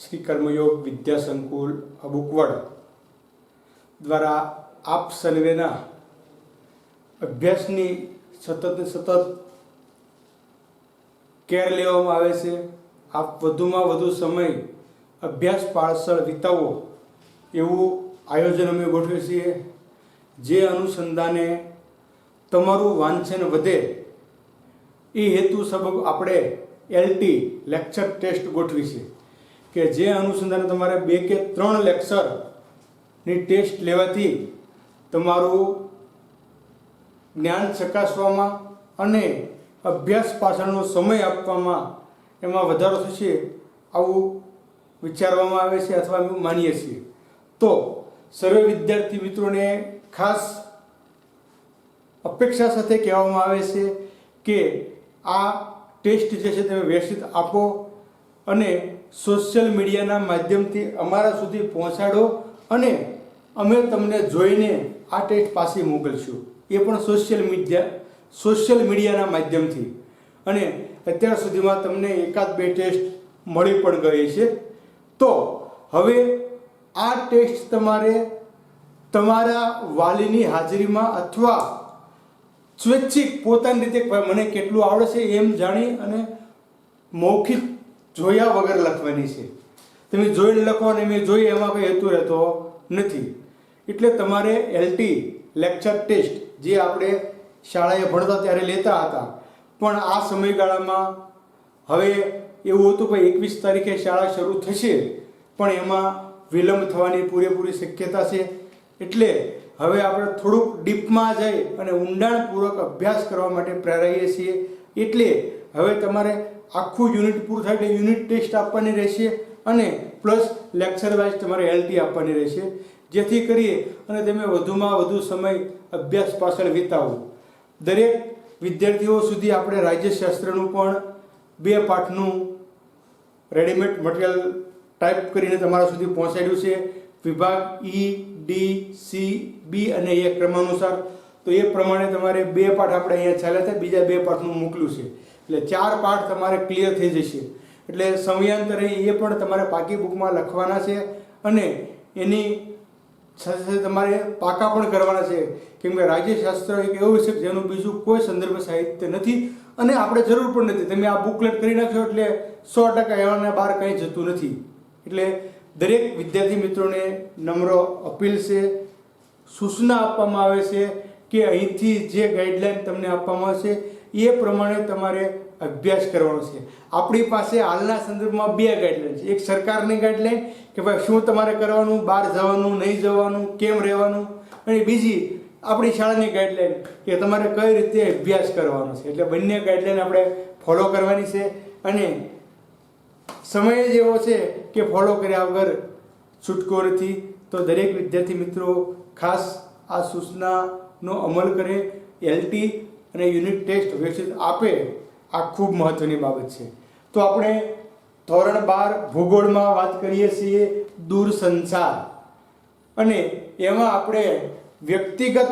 શ્રી કર્મયોગ વિદ્યા સંકુલ અબુકવડ દ્વારા આપ સર્વેના અભ્યાસની સતત કેર લેવામાં આવે છે। આપ વધુમાં વધુ સમય અભ્યાસ પાછળ વિતાવો એવું આયોજન અમે ગોઠવીએ છીએ, જે અનુસંધાને તમારું વાંચન વધે એ હેતુ સબબ આપણે એલટી લેક્ચર ટેસ્ટ ગોઠવી છે કે જે અનુસંધાને તમારે 2 કે 3 લેક્ચરની ટેસ્ટ લેવાથી તમારું જ્ઞાન ચકાસવામાં અને અભ્યાસ પાછળનો સમય આપવામાં એમાં વધારો થશે આવું વિચારવામાં આવે છે અથવા અમે માનીએ છીએ। તો સર્વે વિદ્યાર્થી મિત્રોને ખાસ અપેક્ષા સાથે કહેવામાં આવે છે કે આ ટેસ્ટ જે છે તમે વ્યવસ્થિત આપો અને સોશિયલ મીડિયાના માધ્યમથી અમારા સુધી પહોંચાડો અને અમે તમને જોઈને આ ટેસ્ટ પાછી મોકલશું, એ પણ સોશિયલ મીડિયાના માધ્યમથી। અને અત્યાર સુધીમાં તમને 1-2 ટેસ્ટ મળી પણ ગઈ છે। તો હવે આ ટેસ્ટ તમારે તમારા વાલીની હાજરીમાં અથવા સ્વૈચ્છિક પોતાની રીતે મને કેટલું આવડે છે એમ જાણી અને મૌખિક જોયા વગર લખવાની છે। તમે જોઈને લખો અને મેં જોઈ એમાં કોઈ હેતુ રહેતો નથી। એટલે તમારે એલટી લેક્ચર ટેસ્ટ જે આપણે શાળાએ ભણતા ત્યારે લેતા હતા, પણ આ સમયગાળામાં હવે એવું હતું કે 21 તારીખે શાળા શરૂ થશે, પણ એમાં વિલંબ થવાની પૂરેપૂરી શક્યતા છે। એટલે હવે આપણે થોડુંક ડીપમાં જઈ અને ઊંડાણપૂર્વક અભ્યાસ કરવા માટે પ્રેરાઈએ છીએ। એટલે હવે તમારે આખું યુનિટ પૂરું થાય એટલે યુનિટ ટેસ્ટ આપવાની રહેશે અને પ્લસ લેક્ચર વાઇઝ તમારે એલટી આપવાની રહેશે, જેથી કરીએ અને તમે વધુમાં વધુ સમય અભ્યાસ પાછળ વિતાવો। દરેક વિદ્યાર્થીઓ સુધી આપણે રાજ્યશાસ્ત્રનું પણ 2 પાઠનું રેડીમેડ મટીરિયલ ટાઈપ કરીને તમારા સુધી પહોંચાડ્યું છે, વિભાગ E, D, C, B અને A ક્રમાનુસાર। તો એ પ્રમાણે તમારે 2 પાઠ આપણે અહીંયા ચાલ્યા હતા, બીજા 2 પાઠનું મોકલ્યું છે, એટલે 4 પાઠ તમારે ક્લિયર થઈ જશે। એટલે સમયાંતરે એ પણ તમારે પાકી બુકમાં લખવાના છે અને એની સાથે સાથે તમારે પાકા પણ કરવાના છે, કેમ કે રાજ્યશાસ્ત્ર એક એવું છે જેનું બીજું કોઈ સંદર્ભ સાહિત્ય નથી અને આપણે જરૂર પણ નથી। તમે આ બુકલેટ કરી નાખશો એટલે 100% એવાને બહાર કંઈ જતું નથી। એટલે દરેક વિદ્યાર્થી મિત્રોને નમ્ર અપીલ છે, સૂચના આપવામાં આવે છે કે અહીંથી જે ગાઈડલાઈન તમને આપવામાં આવશે એ પ્રમાણે તમારે અભ્યાસ કરવાનો છે। આપણી પાસે હાલના સંદર્ભમાં 2 ગાઈડલાઈન છે, એક સરકારની ગાઈડલાઈન કે ભાઈ શું તમારે કરવાનું, બહાર જવાનું, નહીં જવાનું, કેમ રહેવાનું, અને બીજી આપણી શાળાની ગાઈડલાઈન કે તમારે કઈ રીતે અભ્યાસ કરવાનો છે। એટલે બંને ગાઈડલાઈન આપણે ફોલો કરવાની છે અને સમય જ એવો છે કે ફોલો કર્યા વગર છૂટકો નથી। તો દરેક વિદ્યાર્થી મિત્રો ખાસ આ સૂચનાનો અમલ કરે, એલટી અને યુનિટ ટેસ્ટ વ્યવસ્થિત આપે, આ ખૂબ મહત્વની બાબત છે। તો આપણે ધોરણ 12 ભૂગોળમાં વાત કરીએ છીએ દૂરસંચાર, અને એમાં આપણે વ્યક્તિગત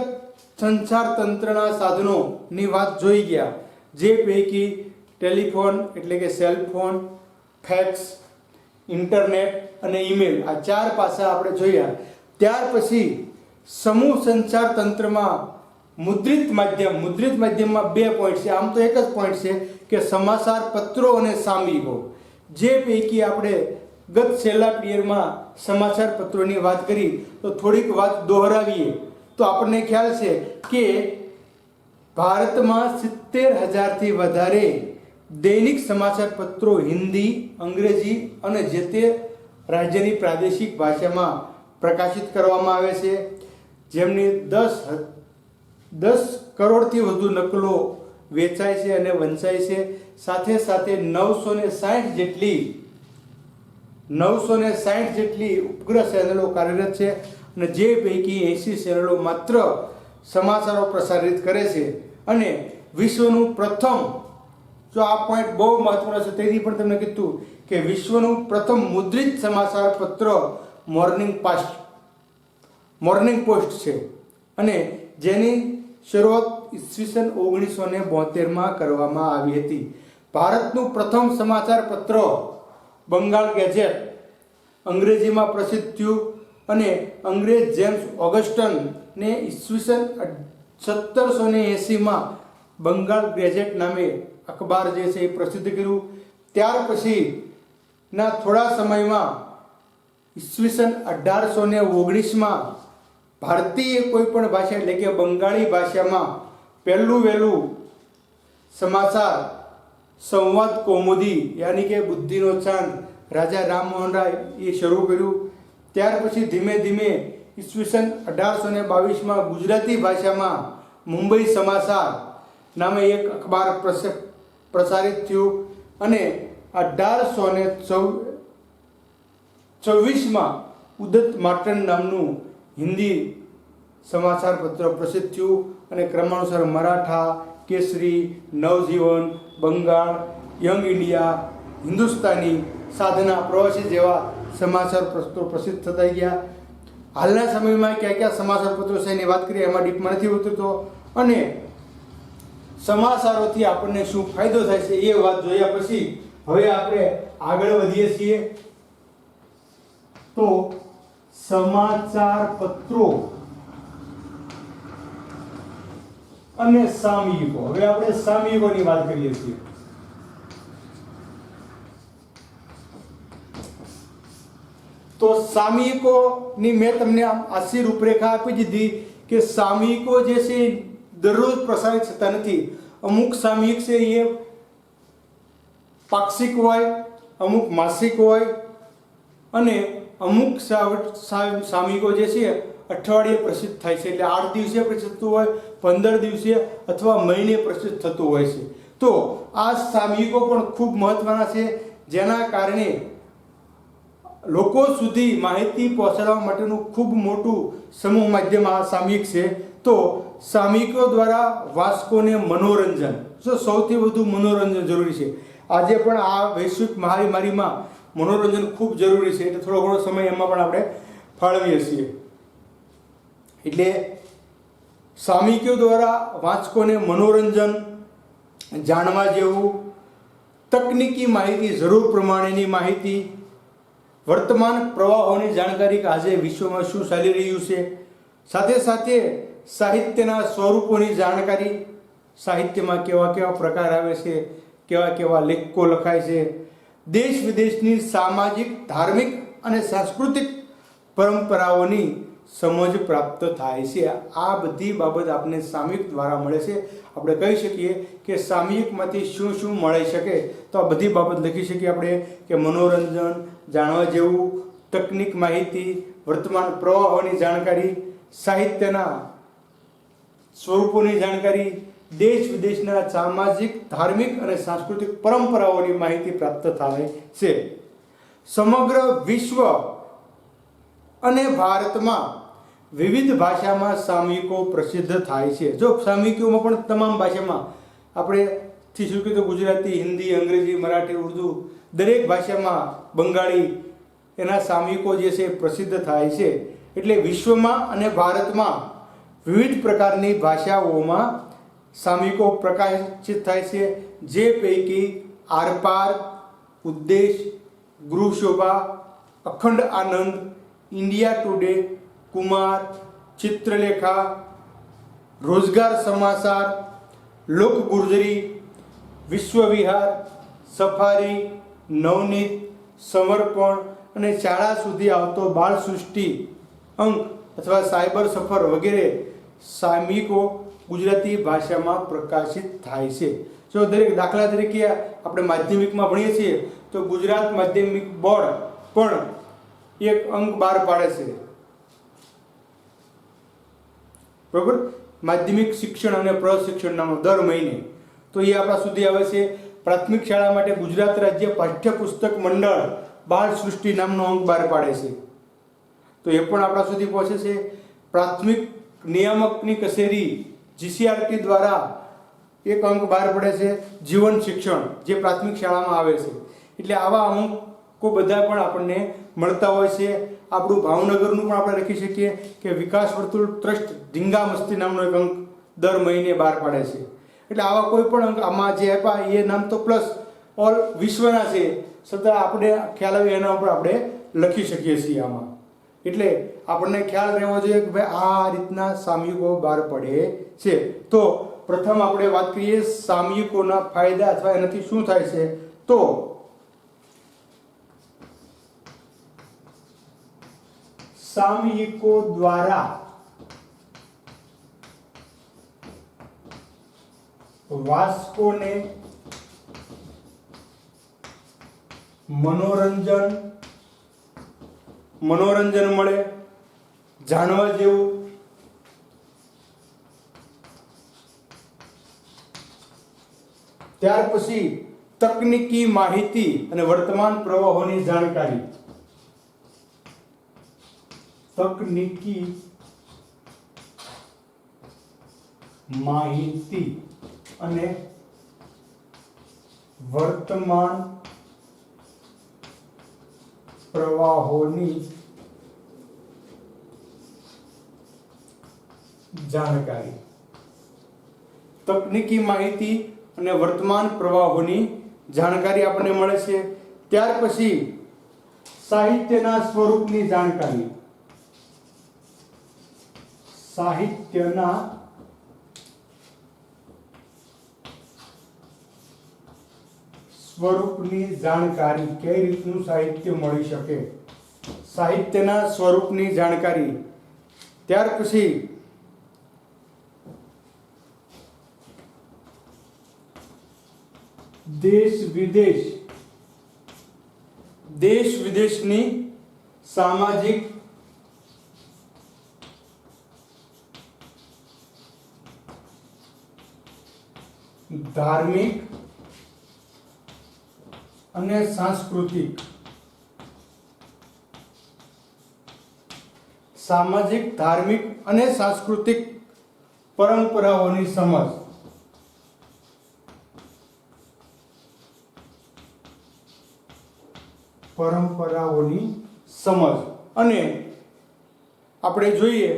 સંચાર તંત્રના સાધનોની વાત જોઈ ગયા, જે પૈકી ટેલિફોન એટલે કે સેલફોન, ફેક્સ, ઇન્ટરનેટ અને ઈમેલ, આ 4 પાસા આપણે જોયા। ત્યાર પછી સમૂહ સંચાર તંત્રમાં મુદ્રિત માધ્યમમાં 2 પોઈન્ટ છે, આમ તો એક જ પોઈન્ટ છે કે સમાચાર પત્રો અને સામયિકો, જે પૈકી આપણે ગત છેલ્લા પિરિયડમાં સમાચાર પત્રોની વાત કરી તો થોડીક વાત દોહરાવીએ તો આપણને ખ્યાલ છે કે ભારતમાં 70,000થી વધારે દૈનિક સમાચાર પત્રો હિન્દી, અંગ્રેજી અને જે તે રાજ્યની પ્રાદેશિક ભાષામાં પ્રકાશિત કરવામાં આવે છે, જેમની 10 કરોડથી વધુ નકલો વેચાય છે અને વંચાય છે। સાથે સાથે 960 જેટલી ઉપગ્રહ ચેનલો કાર્યરત છે અને જે પૈકી 80 ચેનલો માત્ર સમાચારો પ્રસારિત કરે છે। અને વિશ્વનું પ્રથમ, જો આ પોઈન્ટ બહુ મહત્વનો છે તેથી પણ તમને કીધું કે વિશ્વનું પ્રથમ મુદ્રિત સમાચાર પત્ર મોર્નિંગ પોસ્ટ છે અને જેની શરૂઆત ઈસવીસન 1972માં કરવામાં આવી હતી। ભારતનું પ્રથમ સમાચાર પત્ર બંગાળ ગેઝેટ અંગ્રેજીમાં પ્રસિદ્ધ થયું અને અંગ્રેજ જેમ્સ ઓગસ્ટનને ઈસવીસન 1780માં બંગાળ ગેઝેટ નામે અખબાર જે છે એ પ્રસિદ્ધ કર્યું. ત્યાર પછીના થોડા સમયમાં ઈસવીસન 1819માં ભારતીય કોઈ પણ ભાષા એટલે કે બંગાળી ભાષામાં વહેલું સમાચાર સંવાદ કૌમુદી યાની કે બુદ્ધિનો ચાંદ રાજા રામમોહન રાય એ શરૂ કર્યું. ત્યાર પછી ધીમે ધીમે ઈસવીસન 1822માં ગુજરાતી ભાષામાં મુંબઈ સમાચાર નામે એક અખબાર પ્રસારિત થયું અને 1826માં ઉદત માટન નામનું હિન્દી સમાચાર પત્ર પ્રસિદ્ધ થયું અને ક્રમાનુસાર મરાઠા, કેસરી, નવજીવન, બંગાળ, યંગ ઇન્ડિયા, હિન્દુસ્તાની, સાધના, પ્રવાસી જેવા સમાચાર પત્રો પ્રસિદ્ધ થતા ગયા. હાલના સમયમાં કયા કયા સમાચાર પત્રો છે એની વાત કરીએ, એમાં ડીપમાં નથી ઉતરતો અને સમાચારોથી આપણને શું ફાયદો થાય છે એ વાત જોયા પછી હવે આપણે આગળ વધીએ છીએ. તો સમાચાર પત્રો અને સામયિકો. હવે આપણે સામયિકોની વાત કરીએ છીએ. તો સામયિકોની મેં તમને આછી રૂપરેખા આપી દીધી કે સામયિકો જે છે દરરોજ પ્રસારિત થતા નથી. અમુક સામયિક છે એ પાક્ષિક હોય, અમુક માસિક હોય અને અમુક સામયિકો જે છે અઠવાડિયે પ્રસિદ્ધ થાય છે. એટલે 8 દિવસે પ્રસિદ્ધ થતું હોય, 15 દિવસે અથવા મહિને પ્રસિદ્ધ થતું હોય છે. તો આ સામયિકો પણ ખૂબ મહત્વના છે, જેના કારણે લોકો સુધી માહિતી પહોંચાડવા માટેનું ખૂબ મોટું સમૂહ માધ્યમ આ સામયિક છે. તો સામયિકો દ્વારા વાચકોને મનોરંજન, સૌથી વધુ મનોરંજન જરૂરી છે. આજે પણ આ વૈશ્વિક મહામારીમાં મનોરંજન ખૂબ જરૂરી છે, એટલે થોડો ઘણો સમય એમાં પણ આપણે ફાળવીએ છીએ. એટલે સામયિકો દ્વારા વાચકોને મનોરંજન, જાણવા જેવું, તકનીકી માહિતી, જરૂર પ્રમાણેની માહિતી, વર્તમાન પ્રવાહોની જાણકારી કે આજે વિશ્વમાં શું ચાલી રહ્યું છે, સાથે સાથે સાહિત્યના સ્વરૂપોની જાણકારી, સાહિત્યમાં કેવા કેવા પ્રકાર આવે છે, કેવા કેવા લેખો લખાય છે, દેશ વિદેશની સામાજિક, ધાર્મિક અને સાંસ્કૃતિક પરંપરાઓની સમજ પ્રાપ્ત થાય છે. આ બધી બાબત આપણને સામયિક દ્વારા મળે છે. આપણે કહી શકીએ કે સામયિકમાંથી શું શું મળી શકે, તો આ બધી બાબત લખી શકીએ આપણે કે મનોરંજન, જાણવા જેવું, તકનીક માહિતી, વર્તમાન પ્રવાહોની જાણકારી, સાહિત્યના સ્વરૂપોની જાણકારી, દેશ વિદેશના સામાજિક, ધાર્મિક અને સાંસ્કૃતિક પરંપરાઓની માહિતી પ્રાપ્ત થાય છે. સમગ્ર વિશ્વ અને ભારતમાં વિવિધ ભાષામાં સામયિકો પ્રસિદ્ધ થાય છે. જો સામયિકોમાં પણ તમામ ભાષામાં આપણે થી શું કીધું, ગુજરાતી, હિન્દી, અંગ્રેજી, મરાઠી, ઉર્દુ દરેક ભાષામાં, બંગાળી એના સામયિકો જે છે પ્રસિદ્ધ થાય છે. એટલે વિશ્વમાં અને ભારતમાં વિવિધ પ્રકારની ભાષાઓમાં સામયિકો પ્રકાશિત થાય છે. જે પૈકી આરપાર, ઉદ્દેશ, ગૃહશોભા, અખંડ આનંદ, ઇન્ડિયા ટુડે, કુમાર, ચિત્રલેખા, રોજગાર સમાચાર, લોક ગુર્જરી, વિશ્વવિહાર, સફારી, નવનીત, સમર્પણ અને શાળા સુધી આવતો બાળ સૃષ્ટિ અંક અથવા સાયબર સફર વગેરે સામયિકો ગુજરાતી ભાષામાં પ્રકાશિત થાય છે. જો દરેક દાખલા તરીકે આપણે માધ્યમિકમાં ભણીએ છીએ તો ગુજરાત માધ્યમિક બોર્ડ પણ એક અંક બહાર પાડે છે, બરોબર, માધ્યમિક શિક્ષણ અને પ્રશિક્ષણ નામનો દર મહિને. તો એ આપણા સુધી આવે છે. પ્રાથમિક શાળા માટે ગુજરાત રાજ્ય પાઠ્યપુસ્તક મંડળ બાળ સૃષ્ટિ નામનો અંક બહાર પાડે છે, તો એ પણ આપણા સુધી પહોંચે છે. પ્રાથમિક નિયામકની કચેરી જીસીઆરટી દ્વારા એક અંક બહાર પડે છે, જીવન શિક્ષણ, જે પ્રાથમિક શાળામાં આવે છે. એટલે આવા અંકો બધા પણ આપણને મળતા હોય છે. આપણું ભાવનગરનું પણ આપણે લખી શકીએ કે વિકાસ વર્તુળ ટ્રસ્ટ ધીંગા મસ્તી નામનો એક અંક દર મહિને બહાર પાડે છે. એટલે આવા કોઈ પણ અંક આમાં જે આપ્યા એ નામ તો પ્લસ ઓલ વિશ્વના છે, છતાં આપણે ખ્યાલ આવે એના ઉપર આપણે લખી શકીએ છીએ આમાં. એટલે આપણને ખ્યાલ રહેવો જોઈએ કે ભાઈ આ રીતના સામયિકો બહાર પડે છે. તો પ્રથમ આપણે વાત કરીએ સામયિકોના ફાયદા અથવા એનાથી શું થાય છે. તો સામયિકો દ્વારા વાચકોને મનોરંજન મળે, જાણવા જેવું, ત્યાર પછી તકનીકી માહિતી અને વર્તમાન પ્રવાહોની જાણકારી. તકનીકી માહિતી અને વર્તમાન પ્રવાહોની જાણકારી. તકનીકી માહિતી અને વર્તમાન પ્રવાહોની જાણકારી આપણને મળે છે. ત્યાર પછી સાહિત્યના સ્વરૂપની જાણકારી. સાહિત્યના સ્વરૂપની જાણકારી. કઈ રીતનું સાહિત્ય મળી શકે, સાહિત્યના સ્વરૂપની જાણકારી. ત્યાર પછી દેશ વિદેશની સામાજિક, ધાર્મિક અને સાંસ્કૃતિક પરંપરાઓની સમજ. અને આપણે જોઈએ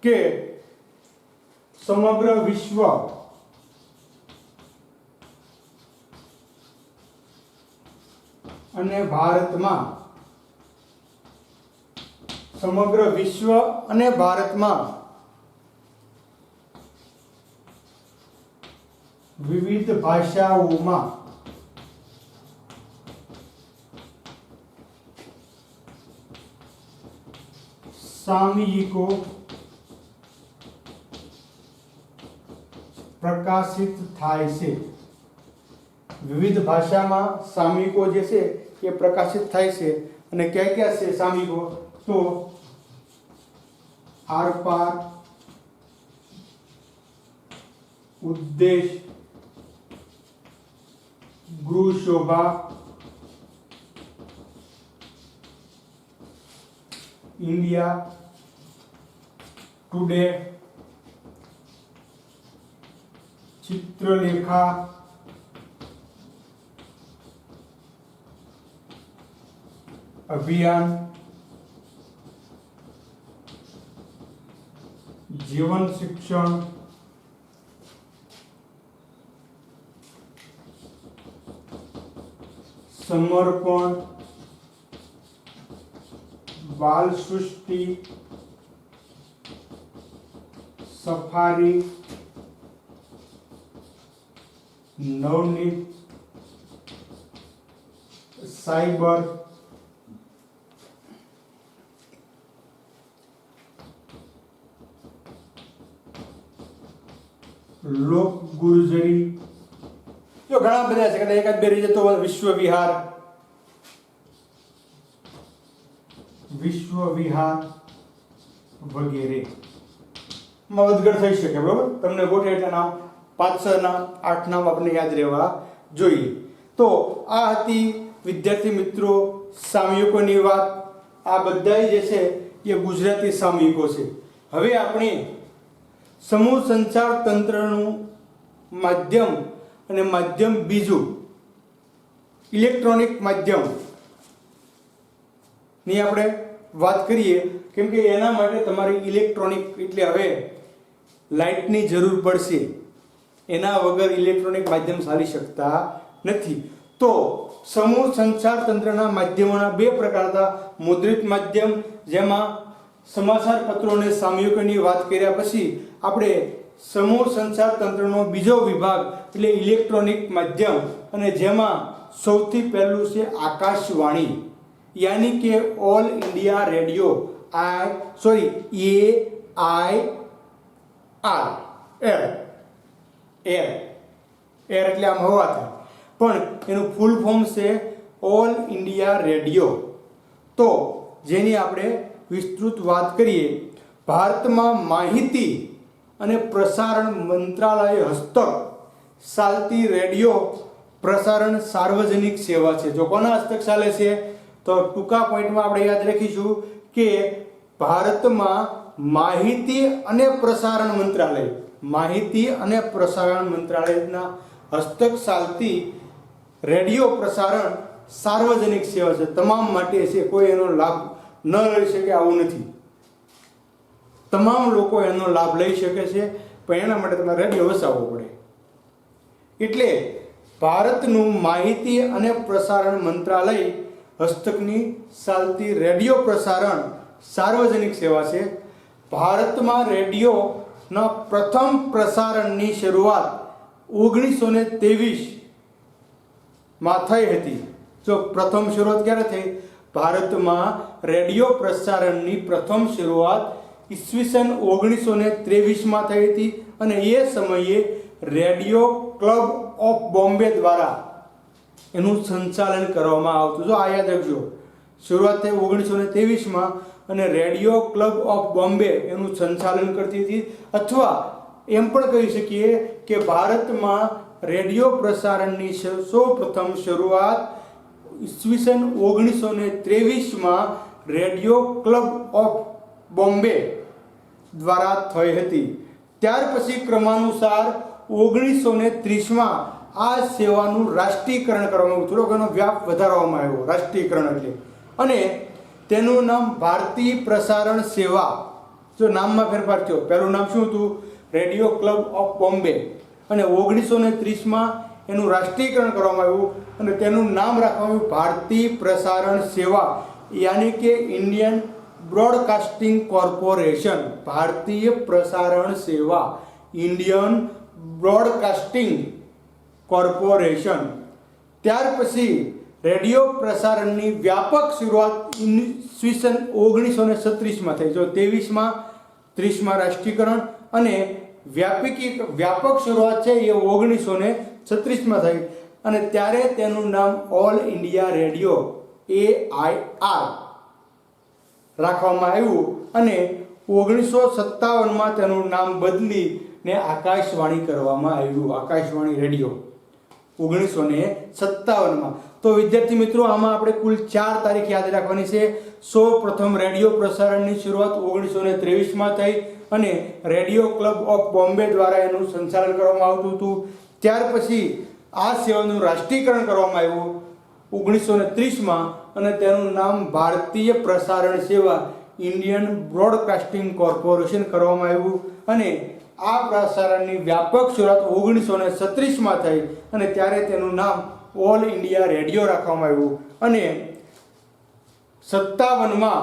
કે સમગ્ર વિશ્વ અને ભારતમાં વિવિધ ભાષાઓમાં સામયિકો પ્રકાશિત થાય છે. વિવિધ ભાષામાં સામયિકો જે છે એ પ્રકાશિત થાય છે. અને ક્યાં ક્યાં છે સામયિકો? તો આરપાર, ઉદ્દેશ, ગૃહ શોભા, ઇન્ડિયા ટુડે, ચિત્રલેખા, અભિયાન, જીવન શિક્ષણ, સમર્પણ, બાલ સૃષ્ટિ, સફારી, નવનીત, સાયબર, લોક ગુર્જરી. જો ઘણા બધા છે, કદાચ એકાદ બે રીતે તો વિશ્વ વિહાર વગેરે વધઘટ થઈ શકે. બરોબર, તમને ગોઠે એટલે નામ 5, 6 નામ 8 નામ આપણે યાદ રહેવા જોઈએ. તો આ હતી વિદ્યાર્થી મિત્રો સામયિકોની વાત. આ બધા જે છે એ ગુજરાતી સામયિકો છે. હવે આપણે સમૂહ સંચાર તંત્રનું માધ્યમ અને માધ્યમ બીજું ઇલેક્ટ્રોનિક માધ્યમની આપણે વાત કરીએ. કેમ કે એના માટે તમારે ઇલેક્ટ્રોનિક એટલે હવે લાઇટની જરૂર પડશે. એના વગર ઇલેક્ટ્રોનિક માધ્યમ ચાલી શકતા નથી. તો સમૂહ સંચાર તંત્રના માધ્યમોના બે પ્રકાર હતા. મુદ્રિત માધ્યમ, જેમાં સમાચાર પત્રોને સામયિકોની વાત કર્યા પછી આપણે સમૂહ સંચાર તંત્રનો બીજો વિભાગ એટલે ઇલેક્ટ્રોનિક માધ્યમ, અને જેમાં સૌથી પહેલું છે આકાશવાણી, યાની કે ઓલ ઇન્ડિયા રેડિયો, એર એટલે આમ હવા થાય, પણ એનું ફૂલ ફોર્મ છે ઓલ ઇન્ડિયા રેડિયો. તો જેની આપણે વિસ્તૃત વાત કરીએ, ભારતમાં માહિતી અને પ્રસારણ મંત્રાલય હસ્તક ચાલતી રેડિયો પ્રસારણ સાર્વજનિક સેવા છે. જો કોના હસ્તક ચાલે છે? તો ટૂંકા પોઈન્ટમાં આપણે યાદ રાખીશું કે ભારતમાં માહિતી અને પ્રસારણ મંત્રાલયના હસ્તક ચાલતી રેડિયો પ્રસારણ સાર્વજનિક સેવા છે, તમામ માટે છે. કોઈ એનો લાભ ન લઈ શકે આવું નથી. તમામ લોકો એનો લાભ લઈ શકે છે, પણ એના માટે તમારે રેડિયો વસાવવો પડે. એટલે ભારતનું માહિતી અને પ્રસારણ મંત્રાલય હસ્તકની ચાલતી રેડિયો પ્રસારણ સાર્વજનિક સેવા છે. ભારતમાં રેડિયોના પ્રથમ પ્રસારણની શરૂઆત 1923 માં થઈ હતી. જો પ્રથમ શરૂઆત ક્યારે થઈ? ભારતમાં રેડિયો પ્રસારણની પ્રથમ શરૂઆત ઈસવીસન 1923 માં થઈ હતી, અને એ સમયે રેડિયો ક્લબ ઓફ બોમ્બે દ્વારા એનું સંચાલન કરવામાં આવતું. જો આ યાદ રાખજો, શરૂઆત થઈ 1923 માં, અને રેડિયો ક્લબ ઓફ બોમ્બે એનું સંચાલન કરતી હતી. અથવા એમ પણ કહી શકીએ કે ભારતમાં રેડિયો પ્રસારણની સૌપ્રથમ શરૂઆત ઈસવીસન 1923 માં રેડિયો ક્લબ ઓફ બોમ્બે દ્વારા થઈ હતી. ત્યાર પછી ક્રમાનુસાર 1930 માં આ સેવાનું રાષ્ટ્રીયકરણ કરવામાં આવ્યું. થોડોક એનો વ્યાપ વધારવામાં આવ્યો, રાષ્ટ્રીયકરણ એટલે, અને તેનું નામ ભારતીય પ્રસારણ સેવા. જો નામમાં ફેરફાર થયો. પહેલું નામ શું હતું? રેડિયો ક્લબ ઓફ બોમ્બે, અને 1930 માં એનું રાષ્ટ્રીયકરણ કરવામાં આવ્યું, અને તેનું નામ રાખવામાં આવ્યું ભારતીય પ્રસારણ સેવા, યાની કે ઇન્ડિયન બ્રોડકાસ્ટિંગ કોર્પોરેશન. ભારતીય પ્રસારણ સેવા, ઇન્ડિયન બ્રોડકાસ્ટિંગ કોર્પોરેશન. ત્યાર પછી રેડિયો પ્રસારણની વ્યાપક શરૂઆત ઈસવીસન 1936 માં થઈ. જો 23 માં 30 માં રાષ્ટ્રીયકરણ, અને વ્યાપક શરૂઆત છે એ 1936 માં થઈ, અને ત્યારે તેનું નામ ઓલ ઇન્ડિયા રેડિયો AIR રાખવામાં આવ્યું, અને 1957 માં તેનું નામ બદલીને આકાશવાણી કરવામાં આવ્યું. આકાશવાણી રેડિયો 1957 માં. તો વિદ્યાર્થી મિત્રો, આમાં આપણે કુલ 4 તારીખ યાદ રાખવાની છે. સૌ પ્રથમ રેડિયો પ્રસારણની શરૂઆત 1923 માં થઈ, અને રેડિયો ક્લબ ઓફ બોમ્બે દ્વારા એનું સંચાલન કરવામાં આવતું હતું. ત્યાર પછી આ સેવાનું રાષ્ટ્રીયકરણ કરવામાં આવ્યું 1930 માં, અને તેનું નામ ભારતીય પ્રસારણ સેવા, ઇન્ડિયન બ્રોડકાસ્ટિંગ કોર્પોરેશન કરવામાં આવ્યું, અને આ પ્રસારણની વ્યાપક શરૂઆત 1936 માં થઈ, અને ત્યારે તેનું નામ ઓલ ઇન્ડિયા રેડિયો રાખવામાં આવ્યું, અને 57 માં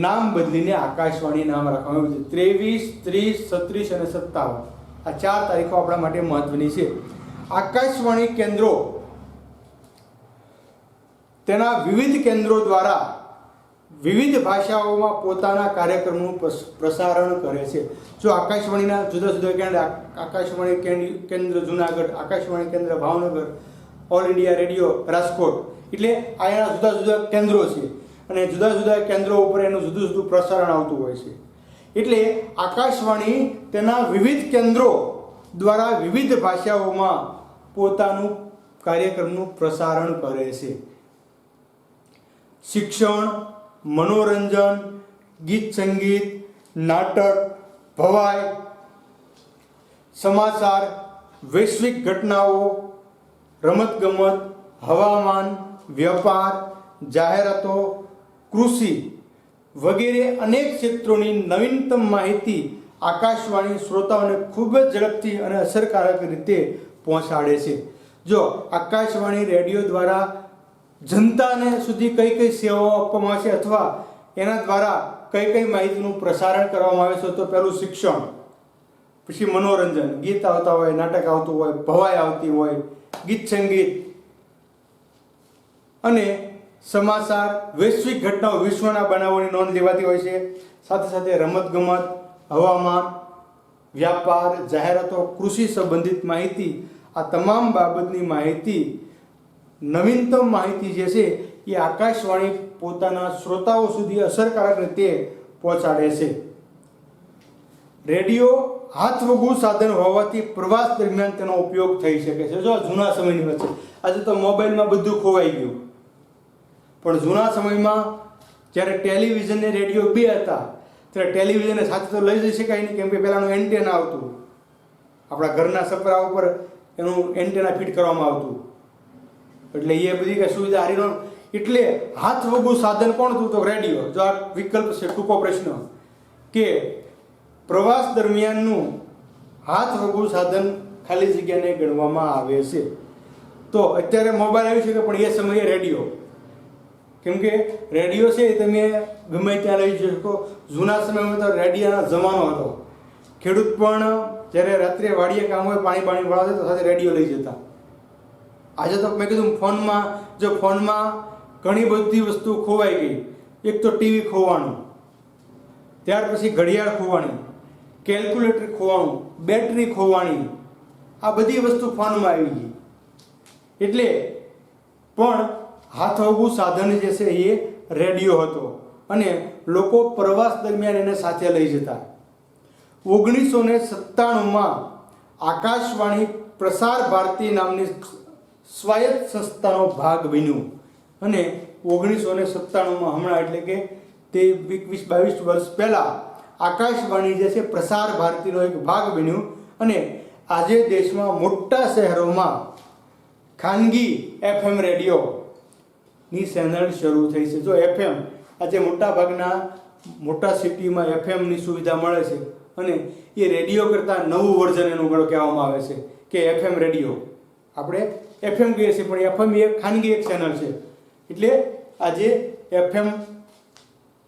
નામ બદલીને આકાશવાણી નામ રાખવામાં આવ્યું છે. 23, 30, 36 અને 57 આ 4 તારીખો આપણા માટે મહત્વની છે. આકાશવાણી કેન્દ્રો તેના વિવિધ કેન્દ્રો દ્વારા વિવિધ ભાષાઓમાં પોતાના કાર્યક્રમનું પ્રસારણ કરે છે. જો આકાશવાણીના જુદા જુદા કેન્દ્ર, આકાશવાણી કેન્દ્ર જુનાગઢ, આકાશવાણી કેન્દ્ર Bhavnagar, all India radio Rajkot, એટલે આના જુદા જુદા કેન્દ્રો છે, અને જુદા જુદા કેન્દ્રો ઉપર એનું જુદું જુદું પ્રસારણ આવતું હોય છે. એટલે આકાશવાણી તેના વિવિધ કેન્દ્રો દ્વારા વિવિધ ભાષાઓમાં પોતાનું કાર્યક્રમનું પ્રસારણ કરે છે. શિક્ષણ, મનોરંજન, ગીત સંગીત, નાટક, ભવાઈ, સમાચાર, વૈશ્વિક ઘટનાઓ, રમતગમત, હવામાન, વેપાર, જાહેરાતો, કૃષિ વગેરે અનેક ક્ષેત્રોની નવીનતમ માહિતી આકાશવાણી શ્રોતાઓને ખૂબ જ ઝડપથી અને અસરકારક રીતે પહોંચાડે છે. જો આકાશવાણી રેડિયો દ્વારા જનતાને સુધી કઈ કઈ સેવાઓ આપવામાં આવે છે અથવા એના દ્વારા કઈ કઈ માહિતીનું પ્રસારણ કરવામાં આવે છે, તો પહેલું શિક્ષણ, પછી મનોરંજન, ગીત આવતા હોય, નાટક આવતું હોય, ભવાઈ આવતી હોય, ગીત સંગીત અને સમાચાર, વૈશ્વિક ઘટનાઓ, વિશ્વના બનાવોની નોંધ લેવાતી હોય છે. સાથે સાથે રમતગમત, હવામાન, વ્યાપાર, જાહેરાતો, કૃષિ સંબંધિત માહિતી, આ તમામ બાબતની માહિતી, નવીનતમ માહિતી જે છે એ આકાશવાણી પોતાના શ્રોતાઓ સુધી અસરકારક રીતે પહોંચાડે છે. રેડિયો હાથવગું સાધન હોવાથી પ્રવાસ દરમિયાન તેનો ઉપયોગ થઈ શકે છે. જો જૂના સમયની વાત છે, આજે તો મોબાઈલમાં બધું ખોવાઈ ગયું, પણ જૂના સમયમાં જ્યારે ટેલિવિઝન ને રેડિયો બે હતા ત્યારે ટેલિવિઝનને સાથે તો લઈ જઈ શકાય નહીં, કેમ કે પહેલાંનું એન્ટેના આવતું, આપણા ઘરના છપરા ઉપર એનું એન્ટેના ફિટ કરવામાં આવતું, એટલે એ બધી કઈ સુવિધા હારી ન. એટલે હાથવગું સાધન કોણ હતું? તો રેડિયો. જો આ વિકલ્પ છે, ટૂંકો પ્રશ્ન, કે પ્રવાસ દરમિયાનનું હાથવગું સાધન ખાલી જગ્યાને ગણવામાં આવે છે. તો અત્યારે મોબાઈલ આવી શકે, પણ એ સમયે રેડિયો, કેમ કે રેડિયો છે એ તમે ગમે ત્યાં લઈ જઈ શકો. જૂના સમયમાં તો રેડિયોનો જમાનો હતો. ખેડૂત પણ જ્યારે રાત્રે વાડીએ કામ હોય, પાણી વળાવે તો સાથે રેડિયો લઈ જતા. આજે તો મેં કીધું ફોનમાં, જો ફોનમાં ઘણી બધી વસ્તુ ખોવાઈ ગઈ. એક તો ટીવી ખોવાનું, ત્યાર પછી ઘડિયાળ ખોવાની, કેલ્ક્યુલેટર ખોવાનું, બેટરી ખોવાની, આ બધી વસ્તુ ફોનમાં આવી ગઈ. એટલે પણ હાથવગું સાધન જે છે એ રેડિયો હતો અને લોકો પ્રવાસ દરમિયાન એને સાથે લઈ જતા. 1997માં આકાશવાણી પ્રસાર ભારતી નામની સ્વાયત્ત સંસ્થાનો ભાગ બન્યું અને 1997માં હમણાં એટલે કે તે 21-22 વર્ષ પહેલાં આકાશવાણી જે છે પ્રસાર ભારતીનો એક ભાગ બન્યું અને આજે દેશમાં મોટા શહેરોમાં ખાનગી FM રેડિયોની ચેનલ શરૂ થઈ છે. જો FM આજે મોટા ભાગના મોટા સિટીમાં FMની સુવિધા મળે છે અને એ રેડિયો કરતાં નવું વર્ઝન એનું કહેવામાં આવે છે કે FM રેડિયો. આપણે FM કહીએ છીએ, પણ FM એ ખાનગી એક ચેનલ છે. એટલે આજે FM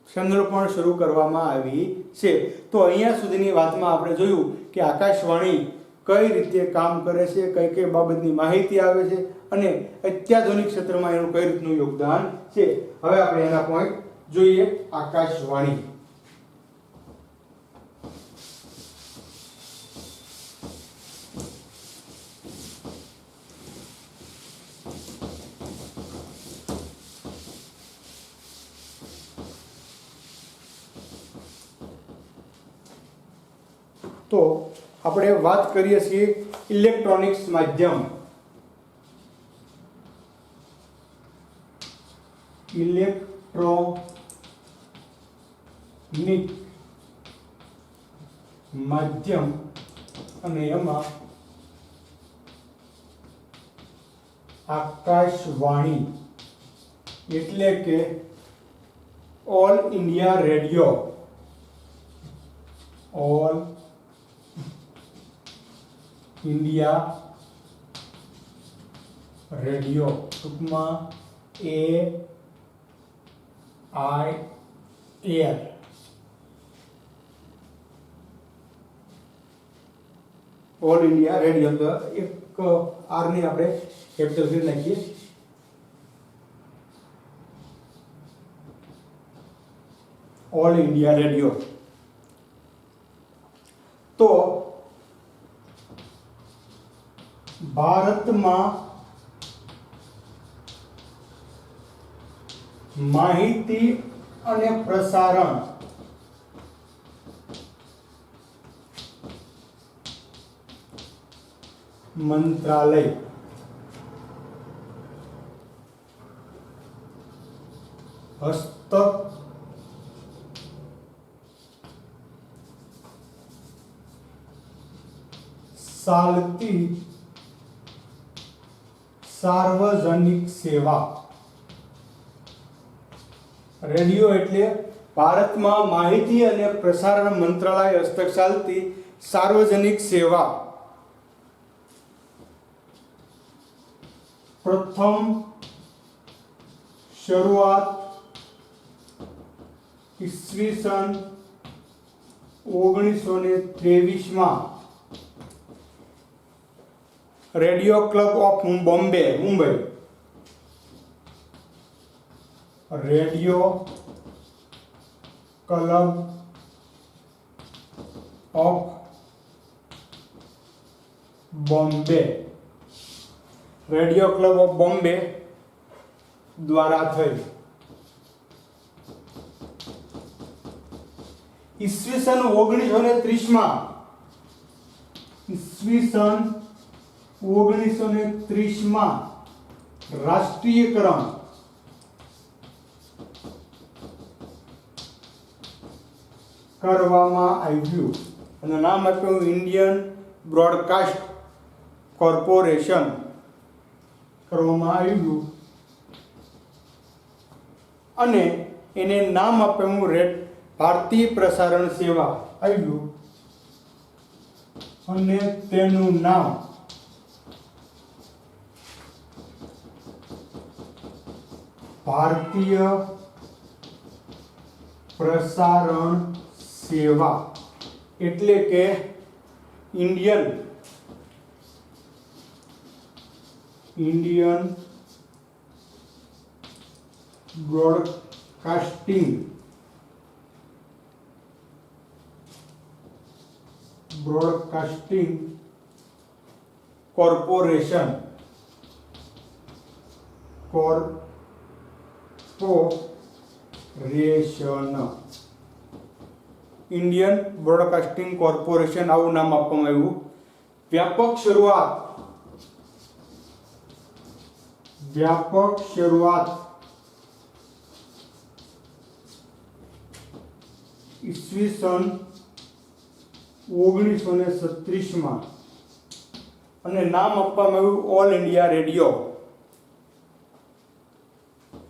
ચેનલ પણ શરૂ કરવામાં આવી છે. તો અહીંયા સુધીની વાતમાં આપણે જોયું કે આકાશવાણી કઈ રીતે કામ કરે છે, કઈ કઈ બાબતની માહિતી આવે છે અને અત્યાધુનિક ક્ષેત્રમાં એનું કઈ રીતનું યોગદાન છે. હવે આપણે એના પોઈન્ટ જોઈએ. આકાશવાણી તો આપણે વાત કરીએ છીએ ઇલેક્ટ્રોનિક્સ માધ્યમ. ઇલેક્ટ્રોનિક માધ્યમ અને એમાં આકાશવાણી એટલે કે all India radio, all India radio, ટૂંકમાં AIR, ઓલ ઇન્ડિયા રેડિયો. તો એક આર ને આપણે કેપિટલ કરી નાખીએ. All India radio. તો ભારતમાં માહિતી અને પ્રસારણ મંત્રાલય હસ્તક ચાલતી સાર્વજનિક સેવા. રેડિયો એટલે ભારતમાં માહિતી અને પ્રસારણ મંત્રાલય હસ્તક ચાલતી સાર્વજનિક સેવા. પ્રથમ શરૂઆત ઈસવીસન 1923 radio club of Bombay Mumbai radio club of Bombay radio club of Bombay દ્વારા થઈ ઈસવીસન 1930 રાષ્ટ્રીયકરણ કરવામાં આવ્યું અને નામ આપ્યું ઇન્ડિયન બ્રોડકાસ્ટ કોર્પોરેશન કરવામાં આવ્યું અને એને નામ આપ્યું ભારતીય પ્રસારણ સેવા આવ્યું અને તેનું નામ ભારતીય પ્રસારણ સેવા એટલે કે Indian broadcasting corporation Indian broadcasting corporation આવું નામ આપવામાં આવ્યું. વ્યાપક શરૂઆત ઈસવીસન 1936 અને નામ આપવામાં આવ્યું ઓલ ઇન્ડિયા રેડિયો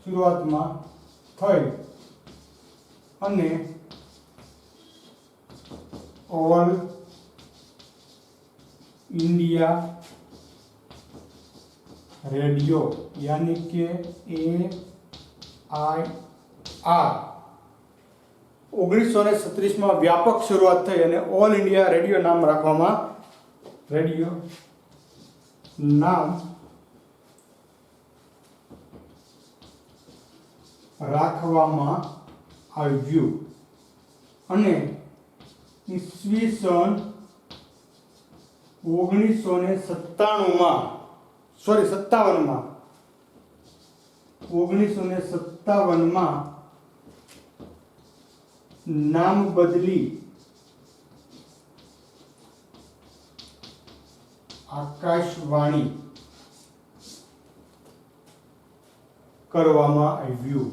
શરૂઆતમાં થઈ અને ઓલ ઇન્ડિયા રેડિયો यानी કે AIR 1936 વ્યાપક શરૂઆત થઈ અને ઓલ ઇન્ડિયા રેડિયો નામ રાખવામાં આવ્યું અને ઈસવીસન 1957 નામ બદલી આકાશવાણી કરવામાં આવ્યું.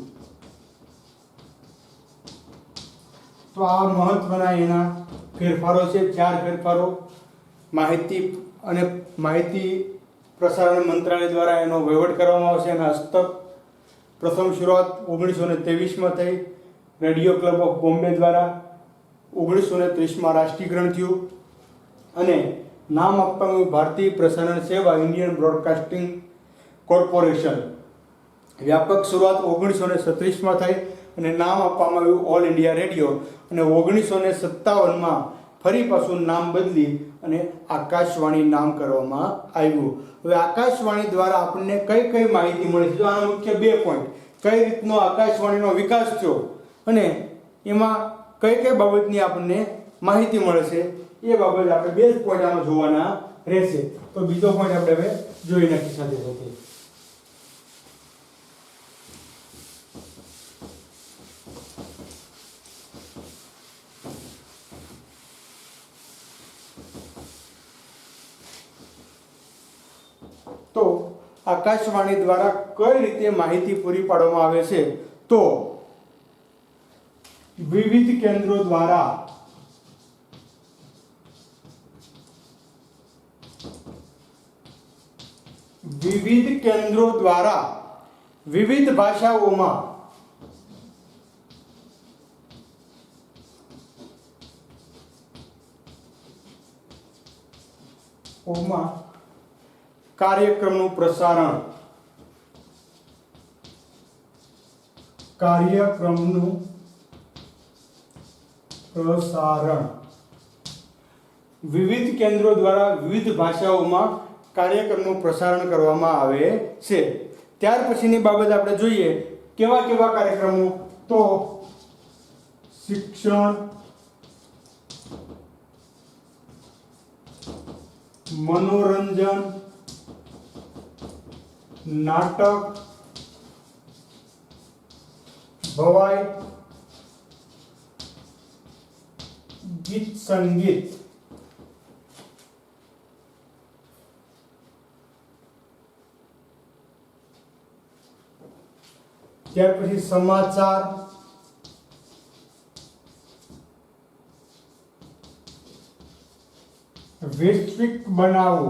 તો આ મહત્વના એના ફેરફારો છે, 4 ફેરફારો. માહિતી પ્રસારણ મંત્રાલય દ્વારા એનો વહીવટ કરવામાં આવશે. એના હસ્તક પ્રથમ શરૂઆત 1923 થઈ. રેડિયો ક્લબ ઓફ બોમ્બે દ્વારા 1930 રાષ્ટ્રીયકરણ થયું અને નામ આપવામાં ભારતીય પ્રસારણ સેવા ઇન્ડિયન બ્રોડકાસ્ટિંગ કોર્પોરેશન. વ્યાપક શરૂઆત 1936 થઈ અને નામ આપવામાં આવ્યું ઓલ ઇન્ડિયા રેડિયો અને 1957 ફરી પાછું નામ બદલી અને આકાશવાણી નામ કરવામાં આવ્યું. હવે આકાશવાણી દ્વારા આપણને કઈ માહિતી મળે છે? આના મુખ્ય 2 પોઈન્ટ. કઈ રીતનો આકાશવાણીનો વિકાસ થયો અને એમાં કઈ બાબતની આપણને માહિતી મળે છે એ બાબત આપણે 2 પોઈન્ટ આમાં જોવાના રહેશે. તો બીજો પોઈન્ટ આપણે હવે જોઈ નાખી સાથે સાથે. તો આકાશવાણી દ્વારા કઈ રીતે માહિતી પૂરી પાડવામાં આવે છે? તો વિવિધ કેન્દ્રો દ્વારા વિવિધ ભાષાઓમાં કાર્યક્રમનું પ્રસારણ કાર્યક્રમનું પ્રસારણ વિવિધ કેન્દ્રો દ્વારા વિવિધ ભાષાઓમાં કાર્યક્રમનું પ્રસારણ કરવામાં આવે છે. ત્યાર પછીની બાબત આપણે જોઈએ કેવા કેવા કાર્યક્રમો, તો શિક્ષણ, મનોરંજન, નાટક, ભવાઈ, ગીત સંગીત. ત્યાર પછી સમાચાર, વૈશ્વિક બનાવો,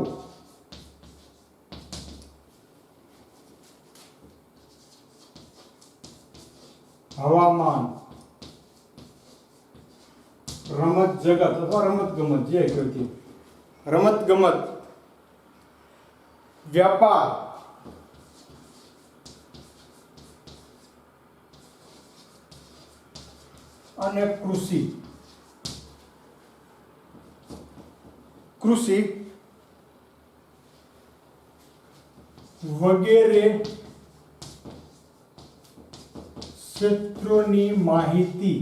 હવામાન, રમત જગત અથવા રમત ગમત, જે કહેતી રમત ગમત, વ્યાપાર, અને કૃષિ. કૃષિ વગેરે ક્ષેત્રોની માહિતી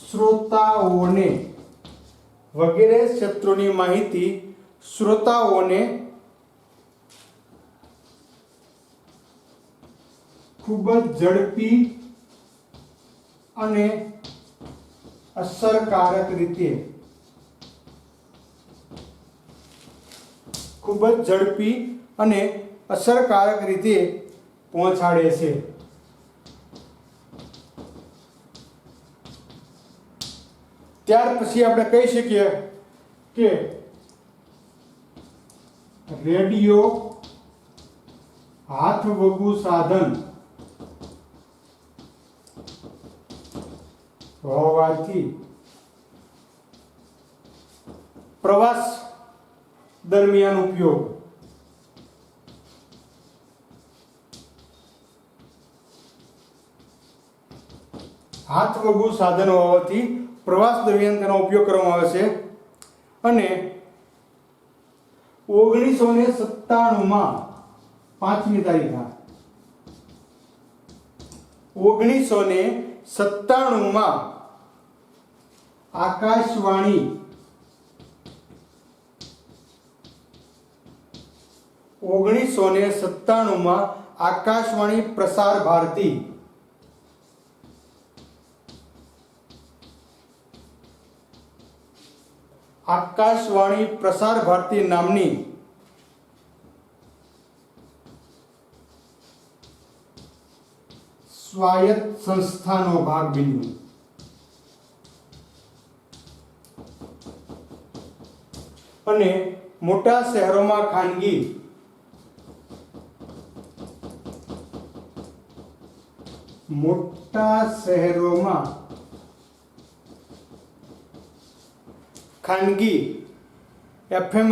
શ્રોતાઓને ખૂબ જ ઝડપી અને અસરકારક રીતે પહોંચાડે છે. ત્યાર પછી આપણે કહી શકીએ કે રેડિયો હાથવગુ સાધન હોવાથી પ્રવાસ દરમિયાન ઉપયોગ, હાથવગુ સાધન હોવાથી પ્રવાસ દરમિયાન તેનો ઉપયોગ કરવામાં આવે છે. અને 1997માં 5મી તારીખ 1997માં આકાશવાણી પ્રસાર ભારતી નામની સ્વાયત્ત સંસ્થાનો ભાગ બન્યું. અને મોટા શહેરોમાં ખાનગી FM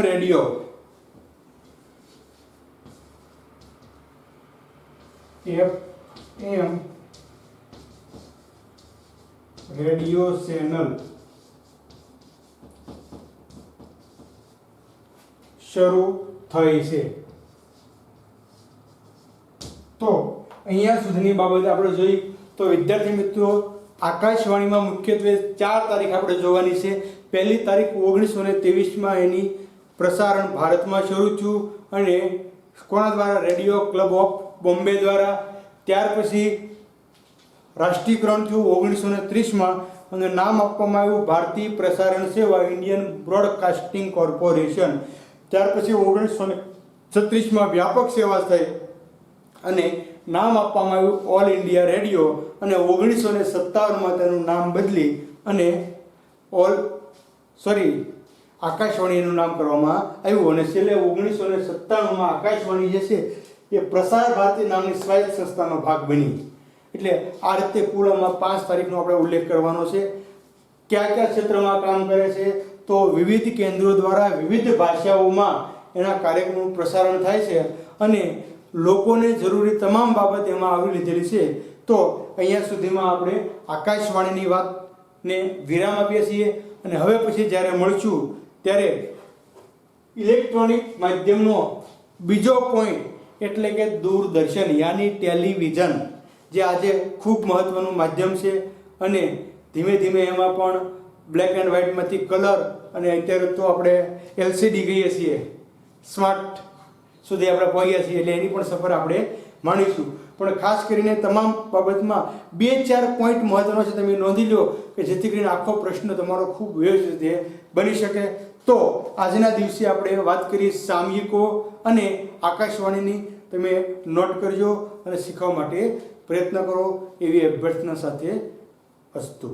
રેડિયો ચેનલ શરૂ થઈ છે. તો અહીંયા સુધીની બાબત આપણે જોઈ. તો વિદ્યાર્થી મિત્રો, આકાશવાણીમાં મુખ્યત્વે 4 તારીખ આપણે જોવાની છે. પહેલી તારીખ 1923માં એની પ્રસારણ ભારતમાં શરૂ થયું અને કોના દ્વારા? રેડિયો ક્લબ ઓફ બોમ્બે દ્વારા. ત્યાર પછી રાષ્ટ્રીયકરણ થયું 1930માં અને નામ આપવામાં આવ્યું ભારતીય પ્રસારણ સેવા, ઇન્ડિયન બ્રોડકાસ્ટિંગ કોર્પોરેશન. ત્યાર પછી 1936માં વ્યાપક સેવા થઈ અને નામ આપવામાં આવ્યું ઓલ ઇન્ડિયા રેડિયો. અને 1957માં તેનું નામ બદલી અને આકાશવાણીનું નામ કરવામાં આવ્યું. અને છેલ્લે 1997માં આકાશવાણી જે છે એ પ્રસાર ભારતી નામની સ્વાયત્ત સંસ્થાનો ભાગ બની. એટલે આ રીતે કુલ આમાં 5 તારીખનો આપણે ઉલ્લેખ કરવાનો છે. કયા કયા ક્ષેત્રમાં કામ કરે છે? તો વિવિધ કેન્દ્રો દ્વારા વિવિધ ભાષાઓમાં એના કાર્યક્રમનું પ્રસારણ થાય છે અને લોકોને જરૂરી તમામ બાબત એમાં આવરી લીધેલી છે. તો અહીંયા સુધીમાં આપણે આકાશવાણીની વાતને વિરામ આપીએ છીએ અને હવે પછી જ્યારે મળશું ત્યારે ઇલેક્ટ્રોનિક માધ્યમનો બીજો પોઈન્ટ એટલે કે દૂરદર્શન યાની ટેલિવિઝન, જે આજે ખૂબ મહત્વનું માધ્યમ છે અને ધીમે ધીમે એમાં પણ બ્લેક એન્ડ વ્હાઇટમાંથી કલર અને અત્યારે તો આપણે એલસીડી કહીએ છીએ, સ્માર્ટ સુધી આપણે પહોંચ્યા છીએ, એટલે એની પણ સફર આપણે માણીશું. પણ ખાસ કરીને તમામ બાબતમાં 2-4 પોઈન્ટ મહત્વનો છે, તમે નોંધી લો કે જેથી કરીને આખો પ્રશ્ન તમારો ખૂબ વ્યવસ્થિત બની શકે. તો આજના દિવસે આપણે વાત કરી સામયિકો અને આકાશવાણીની. તમે નોટ કરજો અને શીખવા માટે પ્રયત્ન કરો એવી અભ્યર્થના સાથે અસ્તુ.